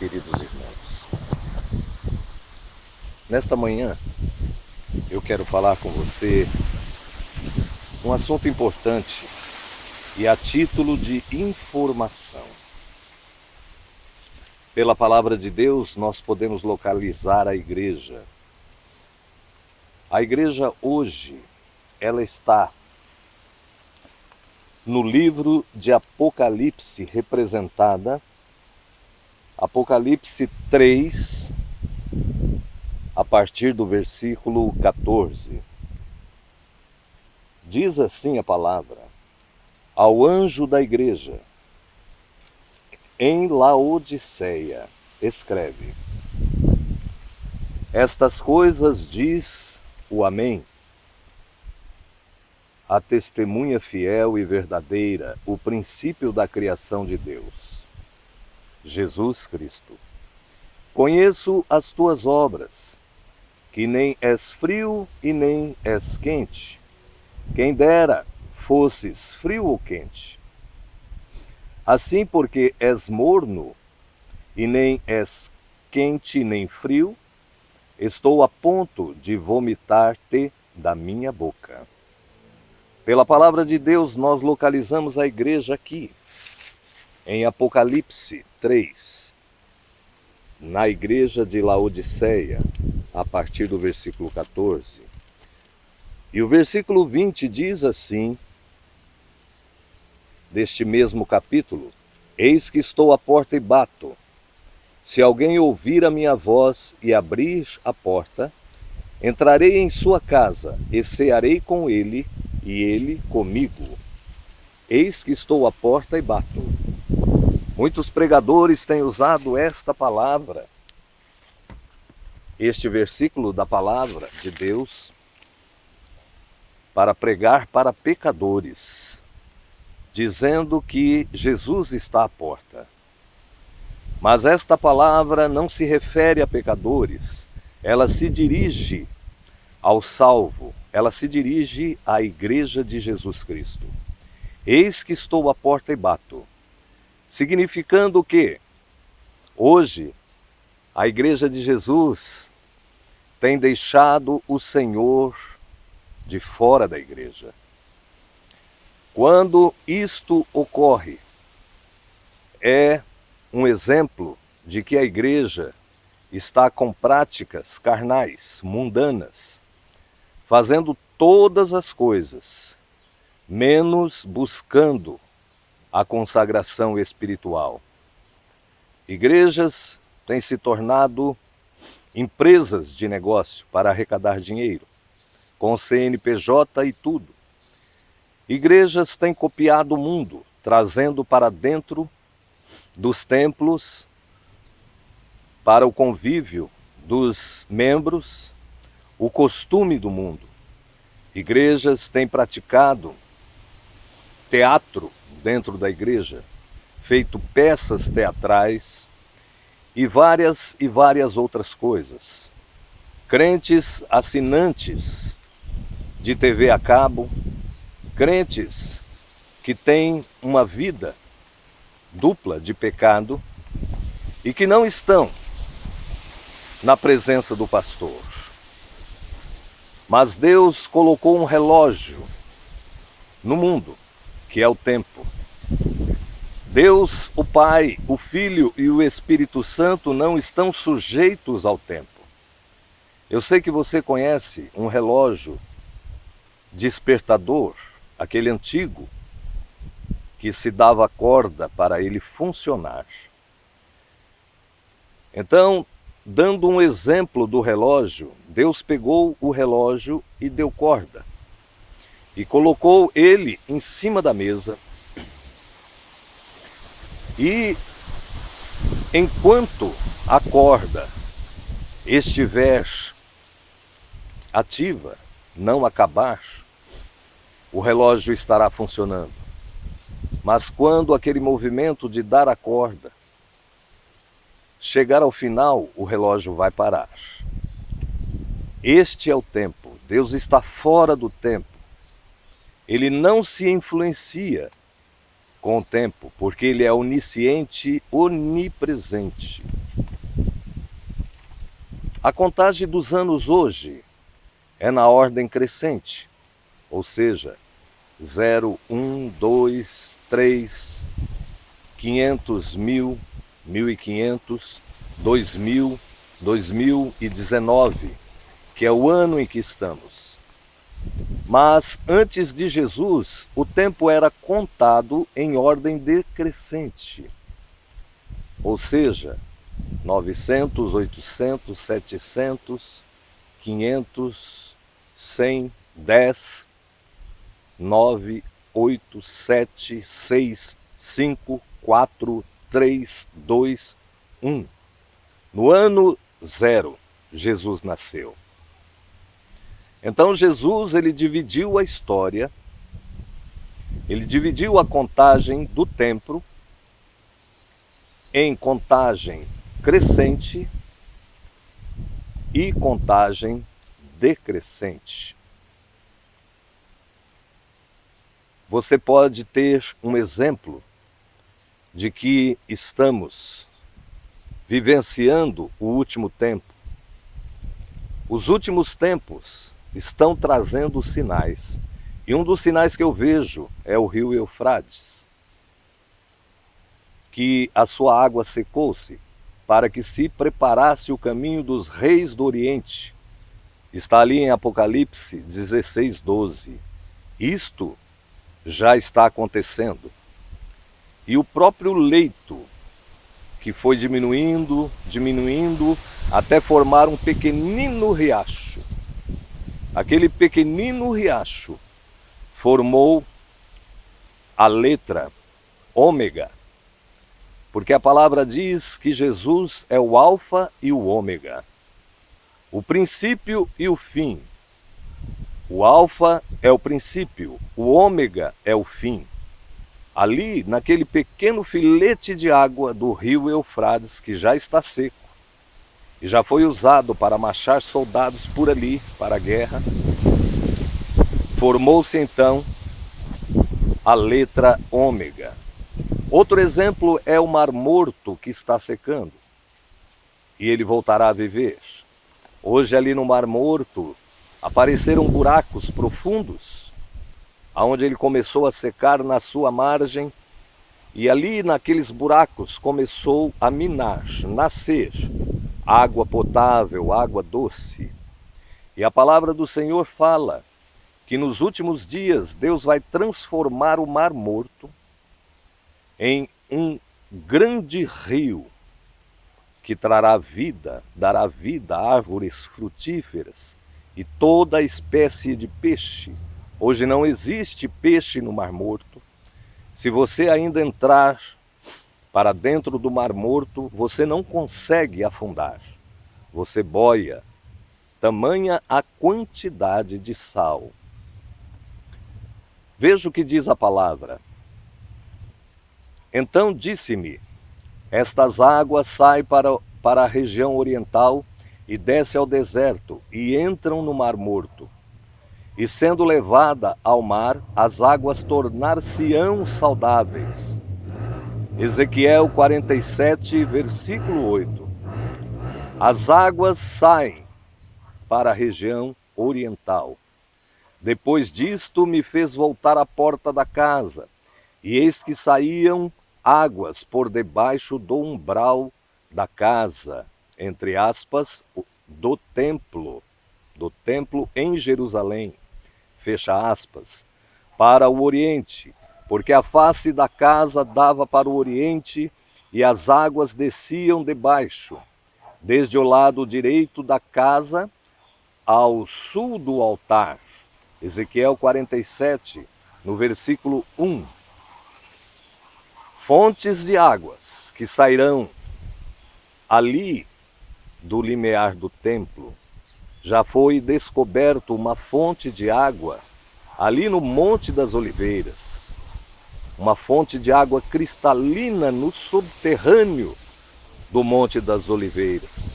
queridos irmãos. Nesta manhã, eu quero falar com você um assunto importante e a título de informação. Pela palavra de Deus, nós podemos localizar a igreja. A igreja hoje, ela está no livro de Apocalipse, representada, Apocalipse 3, a partir do versículo 14. Diz assim a palavra: ao anjo da igreja, em Laodiceia, escreve: estas coisas diz o Amém, a testemunha fiel e verdadeira, o princípio da criação de Deus, Jesus Cristo. Conheço as tuas obras, que nem és frio e nem és quente. Quem dera fosses frio ou quente. Assim, porque és morno e nem és quente nem frio, estou a ponto de vomitar-te da minha boca. Pela palavra de Deus, nós localizamos a igreja aqui, em Apocalipse 3, na igreja de Laodiceia, a partir do versículo 14. E o versículo 20 diz assim, deste mesmo capítulo: eis que estou à porta e bato. Se alguém ouvir a minha voz e abrir a porta, entrarei em sua casa e cearei com ele e ele comigo. Eis que estou à porta e bato. Muitos pregadores têm usado esta palavra, este versículo da palavra de Deus, para pregar para pecadores, dizendo que Jesus está à porta. Mas esta palavra não se refere a pecadores, ela se dirige ao salvo, ela se dirige à igreja de Jesus Cristo. Eis que estou à porta e bato, significando que hoje a igreja de Jesus tem deixado o Senhor de fora da igreja. Quando isto ocorre, é um exemplo de que a igreja está com práticas carnais, mundanas, fazendo todas as coisas, menos buscando a consagração espiritual. Igrejas têm se tornado empresas de negócio para arrecadar dinheiro, com CNPJ e tudo. Igrejas têm copiado o mundo, trazendo para dentro dos templos, para o convívio dos membros, o costume do mundo. Igrejas têm praticado teatro dentro da igreja, feito peças teatrais e várias outras coisas. Crentes assinantes de TV a cabo, crentes que têm uma vida dupla de pecado e que não estão na presença do pastor. Mas Deus colocou um relógio no mundo, que é o tempo. Deus, o Pai, o Filho e o Espírito Santo não estão sujeitos ao tempo. Eu sei que você conhece um relógio despertador, aquele antigo, que se dava corda para ele funcionar. Então, dando um exemplo do relógio, Deus pegou o relógio e deu corda, e colocou ele em cima da mesa. E enquanto a corda estiver ativa, não acabar, o relógio estará funcionando. Mas quando aquele movimento de dar a corda chegar ao final, o relógio vai parar. Este é o tempo. Deus está fora do tempo. Ele não se influencia com o tempo, porque ele é onisciente, onipresente. A contagem dos anos hoje é na ordem crescente, ou seja, 0, 1, 2, 3, 500, 1000, 1500, 2000, 2019, que é o ano em que estamos. Mas antes de Jesus, o tempo era contado em ordem decrescente, ou seja, 900, 800, 700, 500, 100, 10, 9, 8, 7, 6, 5, 4, 3, 2, 1. No ano 0, Jesus nasceu. Então Jesus, ele dividiu a história, ele dividiu a contagem do tempo em contagem crescente e contagem decrescente. Você pode ter um exemplo de que estamos vivenciando o último tempo. Os últimos tempos estão trazendo sinais. E um dos sinais que eu vejo é o rio Eufrates, que a sua água secou-se, para que se preparasse o caminho dos reis do Oriente. Está ali em Apocalipse 16, 12. Isto já está acontecendo. E o próprio leito, que foi diminuindo, até formar um pequenino riacho. Aquele pequenino riacho formou a letra ômega, porque a palavra diz que Jesus é o alfa e o ômega, o princípio e o fim. O alfa é o princípio, o ômega é o fim. Ali, naquele pequeno filete de água do rio Eufrates, que já está seco, e já foi usado para marchar soldados por ali, para a guerra, formou-se então a letra ômega. Outro exemplo é o Mar Morto, que está secando, e ele voltará a viver. Hoje ali no Mar Morto apareceram buracos profundos, aonde ele começou a secar na sua margem, e ali naqueles buracos começou a minar, nascer água potável, água doce. E a palavra do Senhor fala que nos últimos dias Deus vai transformar o Mar Morto em um grande rio que trará vida, dará vida a árvores frutíferas e toda espécie de peixe. Hoje não existe peixe no Mar Morto. Se você ainda entrar para dentro do Mar Morto, você não consegue afundar. Você boia, tamanha a quantidade de sal. Veja o que diz a palavra. Então disse-me, estas águas saem para a região oriental e descem ao deserto e entram no Mar Morto. E sendo levada ao mar, as águas tornar-se-ão saudáveis. Ezequiel 47, versículo 8. As águas saem para a região oriental. Depois disto me fez voltar à porta da casa, e eis que saíam águas por debaixo do umbral da casa, entre aspas, do templo em Jerusalém, fecha aspas, para o oriente, porque a face da casa dava para o oriente e as águas desciam debaixo, desde o lado direito da casa ao sul do altar. Ezequiel 47, no versículo 1. Fontes de águas que sairão ali do limiar do templo. Já foi descoberto uma fonte de água ali no Monte das Oliveiras. Uma fonte de água cristalina no subterrâneo do Monte das Oliveiras.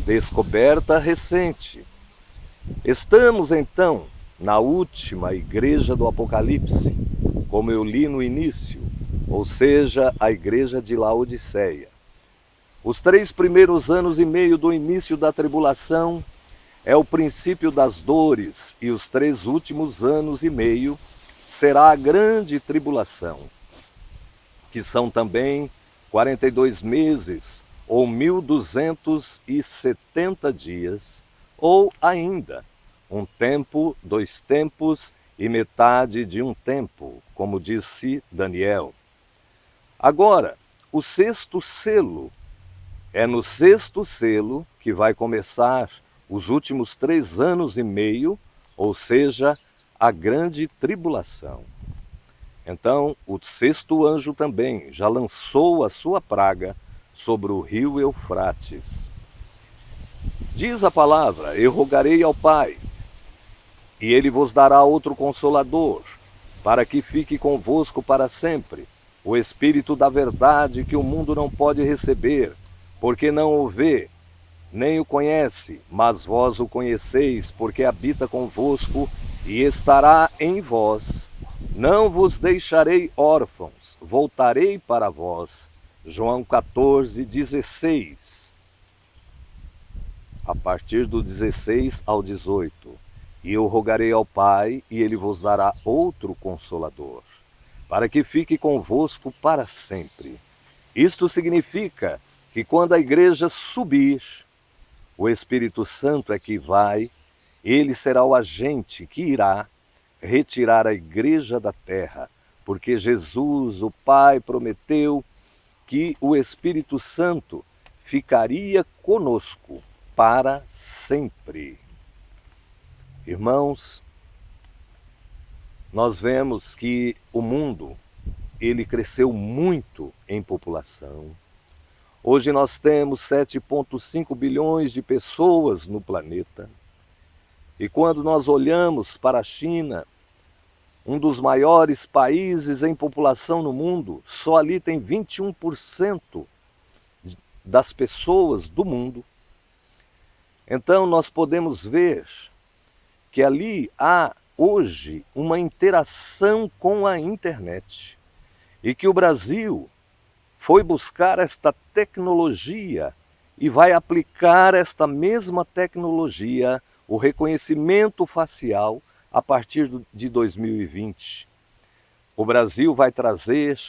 Descoberta recente. Estamos então na última igreja do Apocalipse, como eu li no início, ou seja, a igreja de Laodiceia. Os 3 primeiros anos e meio do início da tribulação é o princípio das dores, e os 3 últimos anos e meio será a grande tribulação, que são também 42 meses, ou 1270 dias, ou ainda um tempo, 2 tempos e metade de um tempo, como disse Daniel. Agora, o 6º selo, é no 6º selo que vai começar os últimos 3 anos e meio, ou seja, a grande tribulação. Então, o 6º anjo também já lançou a sua praga sobre o rio Eufrates. Diz a palavra: eu rogarei ao Pai, e ele vos dará outro Consolador, para que fique convosco para sempre, o Espírito da verdade, que o mundo não pode receber, porque não o vê, nem o conhece, mas vós o conheceis, porque habita convosco e estará em vós. Não vos deixarei órfãos, voltarei para vós. João 14, 16. A partir do 16 ao 18. E eu rogarei ao Pai, e ele vos dará outro Consolador, para que fique convosco para sempre. Isto significa que quando a igreja subir, o Espírito Santo é que vai, ele será o agente que irá retirar a igreja da terra, porque Jesus, o Pai, prometeu que o Espírito Santo ficaria conosco para sempre. Irmãos, nós vemos que o mundo, ele cresceu muito em população. Hoje nós temos 7,5 bilhões de pessoas no planeta. E quando nós olhamos para a China, um dos maiores países em população no mundo, só ali tem 21% das pessoas do mundo. Então nós podemos ver que ali há hoje uma interação com a internet e que o Brasil foi buscar esta tecnologia e vai aplicar esta mesma tecnologia, o reconhecimento facial, a partir de 2020. O Brasil vai trazer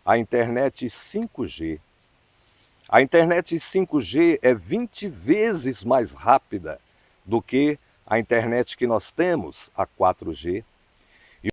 a internet 5G. A internet 5G é 20 vezes mais rápida do que a internet que nós temos, a 4G.